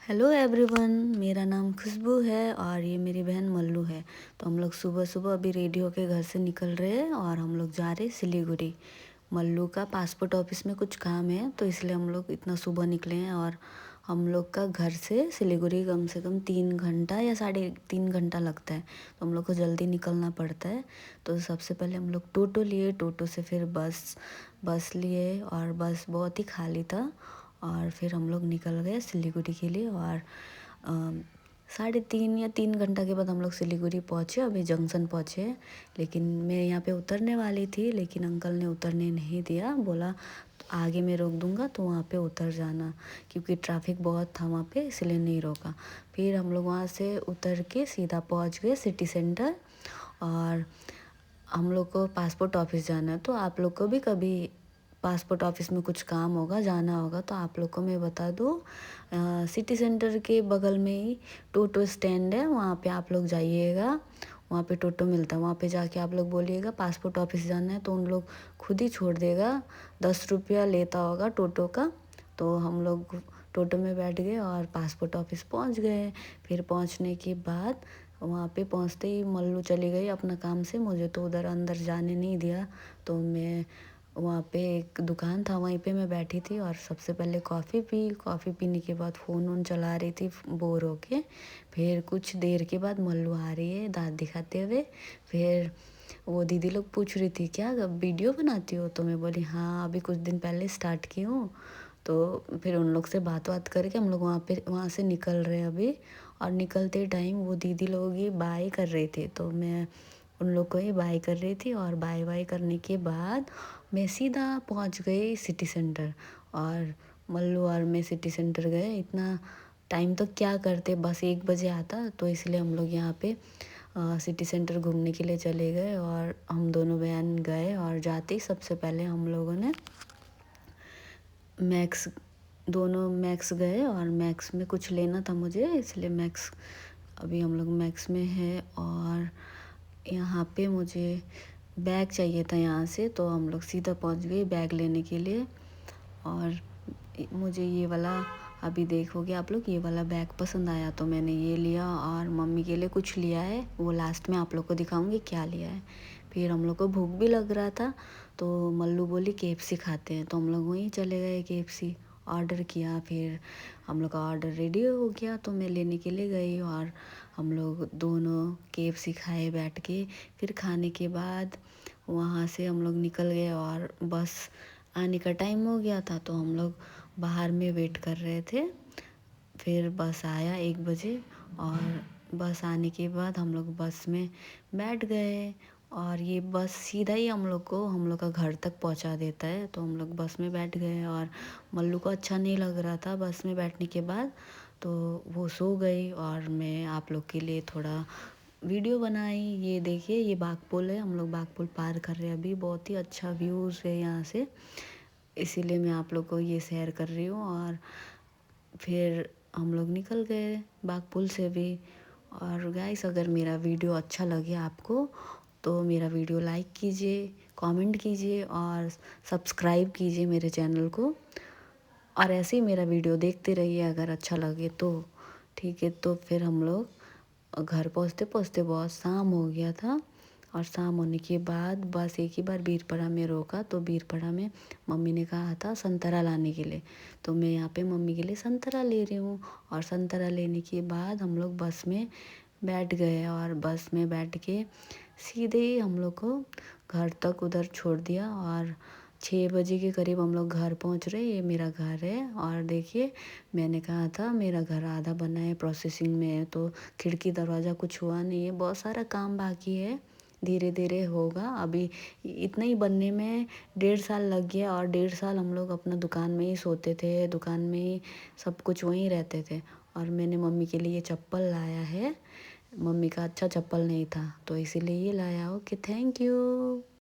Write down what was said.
Hello everyone, मेरा नाम खुशबू है और ये मेरी बहन मल्लू है। तो हम लोग सुबह सुबह अभी रेडी होके घर से निकल रहे हैं और हम लोग जा रहे हैं सिलीगुड़ी। मल्लू का पासपोर्ट ऑफिस में कुछ काम है तो इसलिए हम लोग इतना सुबह निकले हैं। और हम लोग का घर से सिलीगुड़ी कम से कम 3 घंटा या 3.5 घंटा लगता है। तो हम लोग को जल्दी निकलना पड़ता है। तो सबसे पहले हम लोग टोटो लिए, टोटो से फिर बस लिए और बस बहुत ही खाली था। और फिर हम लोग निकल गए सिलीगुड़ी के लिए। और 3.5 या 3 घंटा के बाद हम लोग सिलीगुड़ी पहुँचे, अभी जंक्शन पहुँचे। लेकिन मैं यहाँ पे उतरने वाली थी लेकिन अंकल ने उतरने नहीं दिया, बोला आगे मैं रोक दूँगा तो वहाँ पे उतर जाना, क्योंकि ट्रैफिक बहुत था वहाँ पे, इसलिए नहीं रोका। फिर हम लोग वहाँ से उतर के सीधा पहुँच गए सिटी सेंटर। और हम लोग को पासपोर्ट ऑफिस जाना है, तो आप लोग को भी कभी पासपोर्ट ऑफिस में कुछ काम होगा, जाना होगा, तो आप लोग को मैं बता दूँ, सिटी सेंटर के बगल में ही टोटो स्टैंड है, वहाँ पे आप लोग जाइएगा। वहाँ पे टोटो मिलता है, वहाँ पे जाके आप लोग बोलिएगा पासपोर्ट ऑफिस जाना है तो उन लोग खुद ही छोड़ देगा। 10 रुपया लेता होगा टोटो का। तो हम लोग टोटो में बैठ गए और पासपोर्ट ऑफिस पहुँच गए। फिर पहुँचने के बाद वहाँ पे पहुँचते ही मल्लू चली गई अपना काम से, मुझे तो उधर अंदर जाने नहीं दिया। तो मैं वहाँ पे एक दुकान था, वहीं पे मैं बैठी थी और सबसे पहले कॉफ़ी पीने के बाद फ़ोन वोन चला रही थी बोर होके। फिर कुछ देर के बाद मल्लू आ रही है दाँत दिखाते हुए। फिर वो दीदी लोग पूछ रही थी क्या वीडियो बनाती हो, तो मैं बोली हाँ अभी कुछ दिन पहले स्टार्ट की हूँ। तो फिर उन लोग से बात करके हम लोग वहाँ से निकल रहे हैं अभी। और निकलते टाइम वो दीदी लोग ही बाय कर रहे थे, तो मैं उन लोग को ही बाय कर रही थी। और बाय करने के बाद मैं सीधा पहुंच गई सिटी सेंटर। और मल्लू और मैं सिटी सेंटर गए। इतना टाइम तक क्या करते, बस 1 बजे आता, तो इसलिए हम लोग यहाँ पे सिटी सेंटर घूमने के लिए चले गए। और हम दोनों बहन गए और जाते ही सबसे पहले हम लोगों ने मैक्स गए। और मैक्स में कुछ लेना था मुझे, इसलिए मैक्स अभी हम लोग मैक्स में है। और यहाँ पे मुझे बैग चाहिए था यहाँ से, तो हम लोग सीधा पहुँच गए बैग लेने के लिए। और मुझे ये वाला, अभी देखोगे आप लोग, ये वाला बैग पसंद आया तो मैंने ये लिया। और मम्मी के लिए कुछ लिया है, वो लास्ट में आप लोग को दिखाऊंगी क्या लिया है। फिर हम लोग को भूख भी लग रहा था, तो मल्लू बोली केएफसी खाते हैं, तो हम लोग वहीं चले गए केएफसी ऑर्डर किया। फिर हम लोग का ऑर्डर रेडी हो गया तो मैं लेने के लिए गई और हम लोग दोनों केएफसी खाए बैठ के। फिर खाने के बाद वहाँ से हम लोग निकल गए और बस आने का टाइम हो गया था, तो हम लोग बाहर में वेट कर रहे थे। फिर बस आया 1 बजे। और बस आने के बाद हम लोग बस में बैठ गए। और ये बस सीधा ही हम लोग का घर तक पहुंचा देता है, तो हम लोग बस में बैठ गए। और मल्लू को अच्छा नहीं लग रहा था बस में बैठने के बाद, तो वो सो गई। और मैं आप लोग के लिए थोड़ा वीडियो बनाई। ये देखिए, ये बागपुल है, हम लोग बागपुल पार कर रहे हैं अभी, बहुत ही अच्छा व्यूज़ है यहाँ से, इसीलिए मैं आप लोग को ये शेयर कर रही हूँ। और फिर हम लोग निकल गए बागपुल से भी। और गाइस, अगर मेरा वीडियो अच्छा लगे आपको तो मेरा वीडियो लाइक कीजिए, कमेंट कीजिए और सब्सक्राइब कीजिए मेरे चैनल को। और ऐसे ही मेरा वीडियो देखते रहिए अगर अच्छा लगे तो। ठीक है, तो फिर हम लोग घर पहुँचते पहुँचते बहुत शाम हो गया था। और शाम होने के बाद बस एक ही बार बीरपड़ा में रोका, तो बीरपड़ा में मम्मी ने कहा था संतरा लाने के लिए, तो मैं यहाँ पे मम्मी के लिए संतरा ले रही हूँ। और संतरा लेने के बाद हम लोग बस में बैठ गए और बस में बैठ के सीधे ही हम लोग को घर तक उधर छोड़ दिया। और 6 बजे के करीब हम लोग घर पहुँच रहे। ये मेरा घर है और देखिए, मैंने कहा था मेरा घर आधा बना है, प्रोसेसिंग में है, तो खिड़की दरवाज़ा कुछ हुआ नहीं है, बहुत सारा काम बाकी है, धीरे धीरे होगा। अभी इतना ही बनने में 1.5 साल लग गया। और 1.5 साल हम लोग अपना दुकान में ही सोते थे, दुकान में ही सब कुछ वहीं रहते थे। और मैंने मम्मी के लिए ये चप्पल लाया है, मम्मी का अच्छा चप्पल नहीं था तो इसीलिए ये लाया। Okay, thank you.